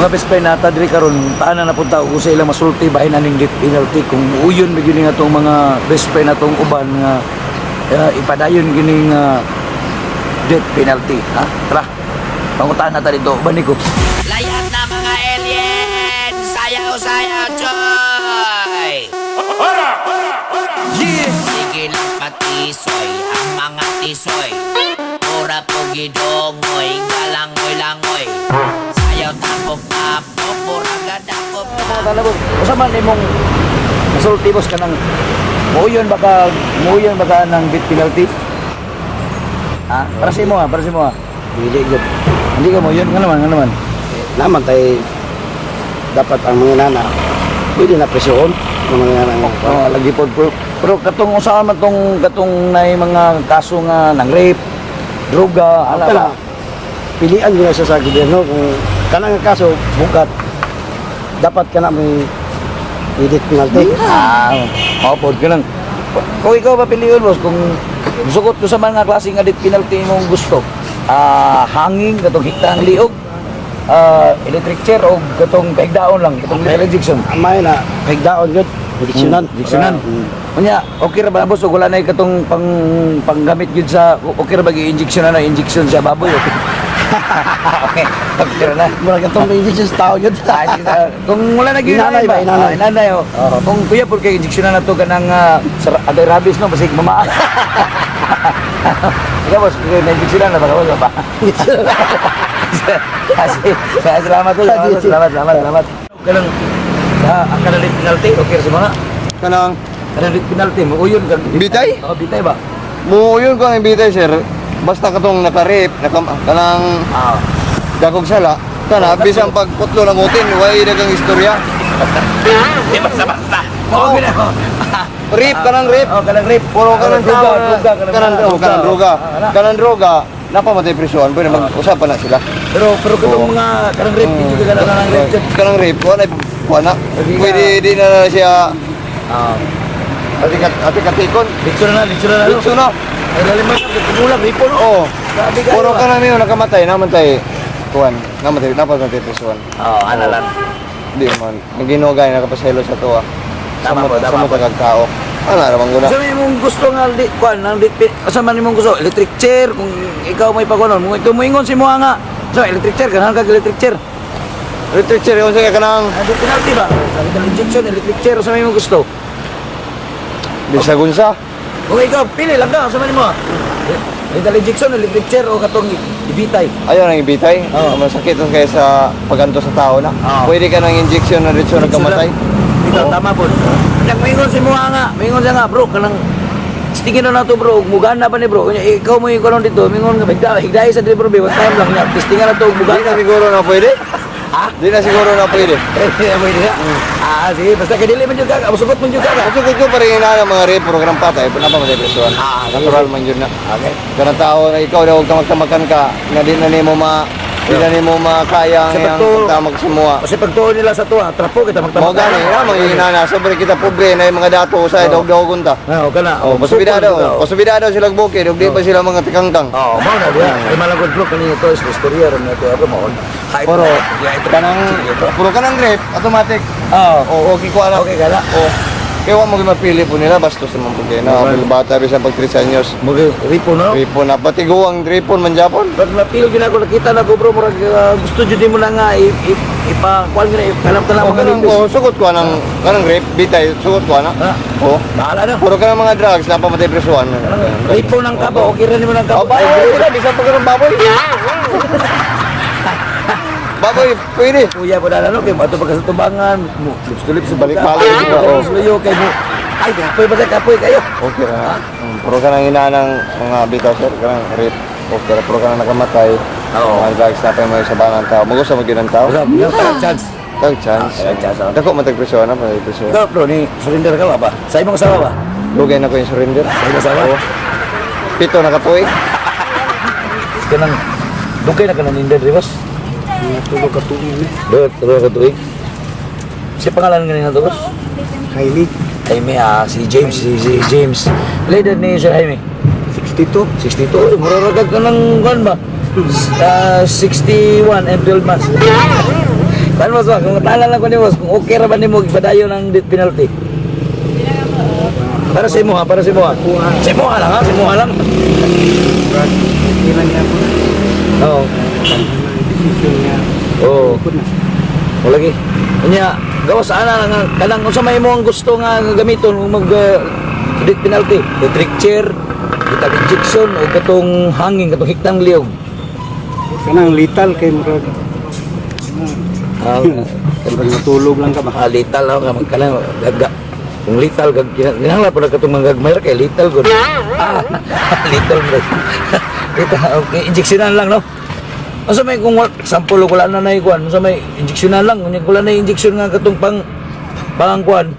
mga best friend nata diri karon taan na napunta ko sa ilang masulti bahin aning death penalty kung uyon begini nga tong mga best friend natong uban nga ipadayon gining death penalty ha tara pangutaan na ta dito uban ko Layat na mga alien! Sayaw-sayaw, Choy! yeah Sige lang patisoy, ang mga tisoy. Pura pugidongoy, galangoy-langoy. Sayaw tapok-tapok, pura gadakop. talabog usaman nimong masulti boss kanang muyon baka ng death penalty ha para sa imo ha Dili gud. hindi ka muyon nga naman Naman tay dapat ang mga nana pwede na presyon ng mga nana. oh lagi pod pero katong usaha man katong nay mga kaso nga nang rape droga ala Kala pilian nila sa gobyerno kung kanang kaso bukat dapat kana may edit penalty. Maupod ka lang. Kung ikaw ba piliyon, boss, kung sukot ko sa mga klase nga death penalty mong gusto, hanging, katong hiktang liog, electric chair, o katong paigdaon lang, katong lethal injection. Amay na pagdaon gud diksyonan. Diksyonan. Kunya, okay ra ba, boss, o wala na katong panggamit yun sa, okay ra ba i-injection na injection sa baboy, okay? Okay, okay ra na. Mura katong injection sa tao yun. Kung wala na gyud Inanay ba, inanay? inanay oh. Kung kuya pud kay injection na to kanang aday rabies no basig mamaan. Ikaw boss, kung na-injection na baka wala pa. Salamat to, salamat. Kanang kanang penalty okay ra sa mga Kanang kanang penalty mo uyon kag Bitay? Oh, bitay ba? mo yun ko ang bitay sir. Basta katong nakarip, kanang dagog sala, kana bisang pagputlo ng utin, way dagang istorya. Di basta. Oh, gina ko. Rip kanang rip. Oh, kanang rape. Puro kanang droga, tao. Kanang droga. Kanang droga. Napamatay presyon, pwede mag-usapan na sila. Pero katong mga kanang rape dito ka kanang rape. Kanang rip, wala. Pwede di na siya ati katikon. Dito na. Ditso na. Ay laliman na kumulang ripo no. Oo. Sabi ka. Puro ka na niyo nakamatay, namatay. Kuan, napamatay presyon. Ana lang. Di man, naginugay nakapaselo sa tuwa. Tama po. Sa mga tao. Ano naman guna? Sa imong gusto nga di kuan nang di asa man imong gusto electric chair kung ikaw may pakunon mo ito moingon si mo nga. So electric chair kanang kag electric chair. Electric chair yung sige kanang Ano penalty ba? Sa injection electric chair sa imong gusto. bisagun sa. Kung ikaw pili lang ka sa man mo. Lethal injection electric chair o katong ibitay. Ayaw nang ibitay. Oo. Masakit ang kaya sa paganto sa tao na. Oo. Pwede ka nang injection na ritso nagkamatay. Ito tama po. Nang maingon si mo nga, maingon siya nga bro kanang tingin na nato bro, mugan na ba ni bro? Ikaw mo yung karon dito, mingon ka higdai sa dito bro, one time lang niya. Testingan na to mugan Di na siguro na pwede. Ha? Di na siguro na pwede. Pwede na. Sige, basta kadili man jud ka, sugot man jud ka. Kasi ko pa rin na ng mga rep program patay, napamatay presyon. Natural man yun na. Okay. Kanang tao na ikaw daw huwag magtamakan ka, na di na nimo makaya Kasi ang pagtuo- pagtamag sa mua. Kasi pagtuon nila sa tuwa, trapo kita Mo magtamag. gani na mga inana, sobre kita pobre na yung mga dato sa daw gunta. Oo, kana. Oh, pasubida daw sila bukid, ug di pa sila mga tikangtang. Oo, mo na diya. Ay malagod bro kanina to, istorya ron nato ako mo. Puro kanang grip, automatic. Oo. Okay ko alam. Okay kana. Kaya wa mo mapili po nila bastos naman po kayo na bata bisan pag 3 anyos. Mo ripo no. Ripon na pati guwang dripon man Japon. Pag napil gina ko nakita na ko bro, murag gusto jud mo na nga ipa-kuan gina kalam ka lang O mga kanang lipis. sugot ko kanang grip, bitay sugot ko na. Ha? Oh. Bahala na. Puro ka ng mga drugs na pamatay presuan. Ripo ng kabo, okay rin mo ng kabo. O baboy, bisan pag ng baboy. Baboy, pwede. Kuya po na ano, kay ato pagka sa tubangan, lips sa Balik-balik, diba? Oo. Luyo kay mo. Ay, kapoy ba kapoy kayo? Okay na. Puro ka nang inanang mga bitaw sir, kanang rape. Okay, puro ka nang nakamatay. Oo. Mga drugs na pa yung mga sabangan tao. Magusto mo ng tao. Wala, yung chance. Tag chance. Chance. Dako matag presuan na, patay presuan. Ikaw, bro, ni surrender ka ba? Sa imong asawa ba? Lugay na ko yung surrender. Sa imong asawa? Oo. Pito na katuig. Kanang, dugay na ka ng Inder, Rivas? Tulog ka tuig ni. Tulog ka tuig. Si pangalan nga nila to, boss? Kylie Jaime, si James, si James. Later ni Sir Jaime. 62. 62, muraragag ka ng kuan ba? 61 and 12 months. Ano boss, kung tala lang ko ni boss, kung okay ra ba nimo ipadayon ng death penalty? Para sa imo ha, para sa imo ha. Sa imo lang ha, sa imo lang. Ilan niya po. Oo. Decision niya. Oo. Ikot na. O lagi. Kanya, gawas ana nga kanang unsa may mo ang gusto nga gamiton kung mag death penalty, electric chair, kita injection o katong hangin katong hiktang liog. Kanang lethal kay murag. Ah, Murag natulog lang ka ba? lethal ako ka kanang gaga. Kung lethal gag kinahanglan pa na katong mga gagmay ra kay lethal gud. Lethal bro. Kita okay, injeksyonan lang no. Asa may kung sample wala na nay kuan, asa may injeksyonan lang, kunya wala na injeksyon nga katong pang kuan,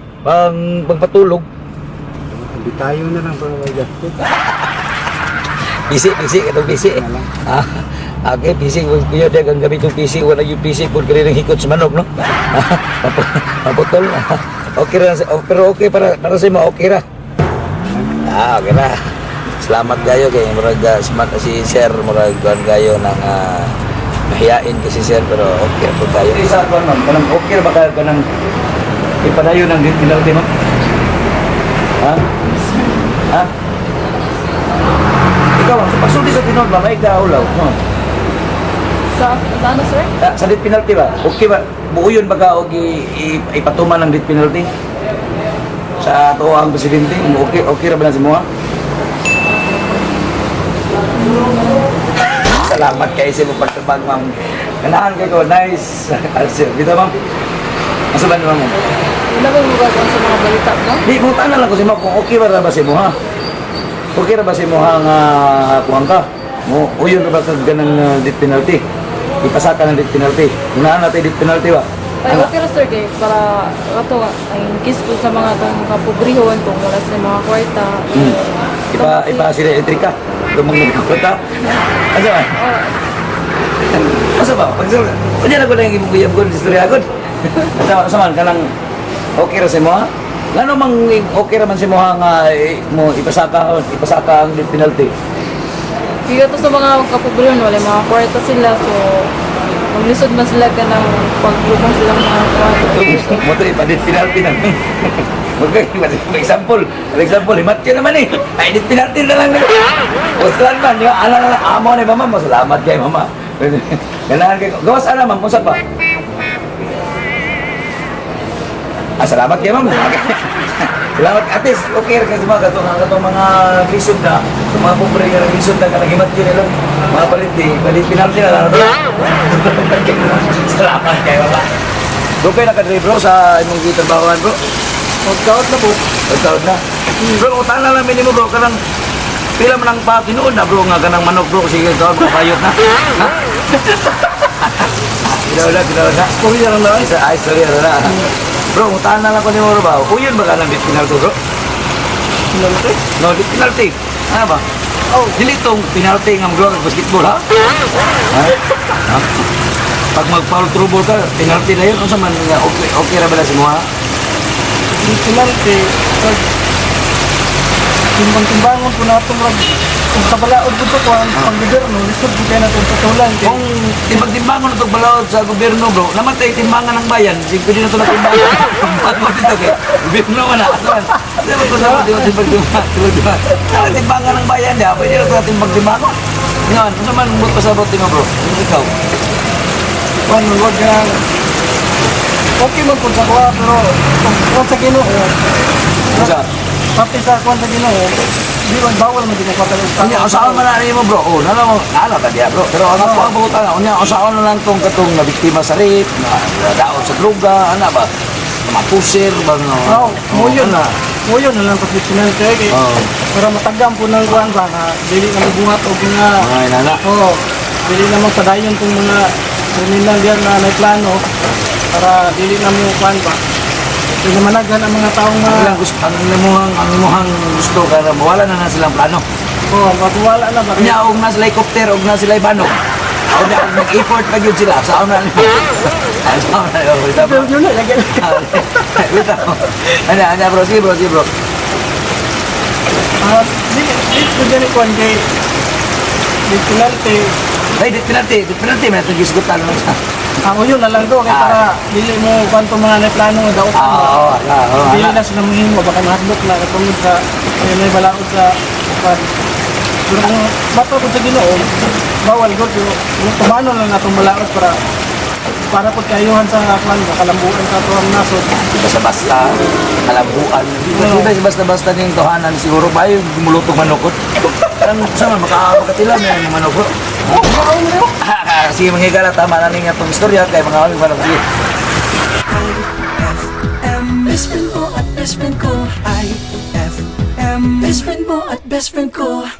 pagpatulog. Hindi tayo na lang para may gastos. PC katong PC. Okay, PC kuya dia ang gamit yung PC, wala yung PC pud kini hikot sa manok no. Maputol. Okay ra pero okay para sa mo okay ra. Okay ra. Salamat kayo kay murag smart na si Sir, murag kuan kayo nang mahiyain kasi Sir pero okay po tayo. Isa ko man, kanang okay ba ka kanang ipadayon ng penalty mo? Ha? Ha? Ikaw, sa pagsudi sa tinod ba, may kaulaw, no? Sa ano, sir? Sa death penalty ba? Okay ba? Buo yun ba ka o ipatuman ng death penalty? Sa ato ang presidente, okay ra ba na si Moa? Salamat kayo sa mga pagtabag, ma'am. Ganahan kayo ko, nice. Alsir, dito ma'am. Asa ba naman mo? Wala ba yung magagawa sa mga balita mo? Di, kung tanan lang ko si ma'am, kung okay ba si Moha? Okay ra ba si Moha nga kuhan ka? Uyon ra ba ka ganang death penalty? Ipasaka ng death penalty. Kung naan natin death penalty ba? Ay, okay ra, sir, kay para ato ay kiss po sa mga itong kapobrihon kung wala sa mga kwarta. Ipa sila elektrika. Dumang nagkakota. Asa ba? Asa ba? Pagsa na ko na yung ibugayab ko, istorya ko. Asa man, kanang okay ra si Moha? Ngano mang okay ra man si Moha nga mo ipasaka ang death penalty? Kaya to sa mga kapobrihon, wala mga kwarta sila, so maglisod man sila ka ng paglubang silang mga kwarta. Mo to ipa-death penalty na. Example, himat ka naman eh. Ay, death penalty na lang. Ustuhan man, yung alang amo ni mama mo. Salamat kay mama. Ganahan kayo. Gawas ala ma'am, kung ba? Salamat kay mama. Salamat atis. Okay ra kasi mga katong mga lisod na. Sa mga pobre nga lisod na kanang himat yun nila. Mga palit penalty na lang. Salamat kay mama. Doon kayo nakadrive bro sa imong gitrabahoan bro. Pagkaot na po. Pagkaod na. Bro, utang na lang minimo bro, kanang pila man ang patinood na bro, nga kanang manok bro, sige kaon, papayot na. Ha? Ginaw na. Sorry lang na. Sorry na. Bro, utang na lang ko ni mo ba? Uyon ba ka ng death penalty bro? Penalty? No, death penalty. Ano ba? Oh, dili tong penalty ng bro ng basketball ha? Ha? Pag mag-foul trouble ka, penalty na yun. Ano sa man, okay ra ba na si mo ha? Penalty. Timbang-timbangon po na itong kung sa balaod po ito, pang gobyerno, lisod po kayo na itong patulan. Kung timbang-timbangan ito balawad sa gobyerno bro, namatay timbangan ng bayan, pwede na ito na timbangan. Pag mo dito kay gobyerno man na. Hindi ba ito sa timbang-timbangan? Ang timbangan ng bayan niya, pwede na ito na timbang-timbangan. Ngayon, ano naman mo pasabot mo bro? Ikaw? Ano, huwag na. Okay mo po sa kuha, pero kung sa Ginoo, Isa. pati sa kuha sa Ginoo, di ba bawal mo din ang pagkalusta? Unya, usahawan man na mo bro. Oh, nala mo, ta diya bro. Pero ang ako ang bukutan, unya, usahawan na lang tong katong na biktima sa rape, na daot sa droga, ano ba? Mga pusir, ba no? Oo, muyon na. Muyon na lang kasi penalty kay para matagam po ng kuha ba na dili na mabungat o nga. Mga inana. Oo, dili naman padayon kung mga kriminal diyan na may plano para dili na mo kuha ba. Kaya managan ang mga taong Ang gusto, ang imuhang gusto kaya mawala na silang plano. matuwala na ba? Kanya og na sila helicopter, og na sila banog. Og na nag-effort pa gyud sila sa una. Sa una. Pero yun na, lagyan. Ano bro, sige bro. Dili ko dyan ikuan kay di penalty, Ay, di penalty, may itong gisgutan lang sa. Ako yun na lang to, kaya para dili mo kanto mga naiplano nga daw. Dili na sila mahimo, baka mahadlok na katungod sa may balaod sa upan. Pero kung bato ko sa Ginoo, bawal ko yung kumano lang natong balaod para po kayuhan sa kwan, kalambuan sa tuwang nasod. Basta-basta, kalambuan. Di ba basta-basta niyong tuhanan siguro ba yung gumulutong manukot? Kan sama makakatilan na yung manukot. Sige mga higala, tama na nga itong istorya kay mga aming parang sige. Best friend mo at best friend ko. IFM. Best friend mo at best friend ko.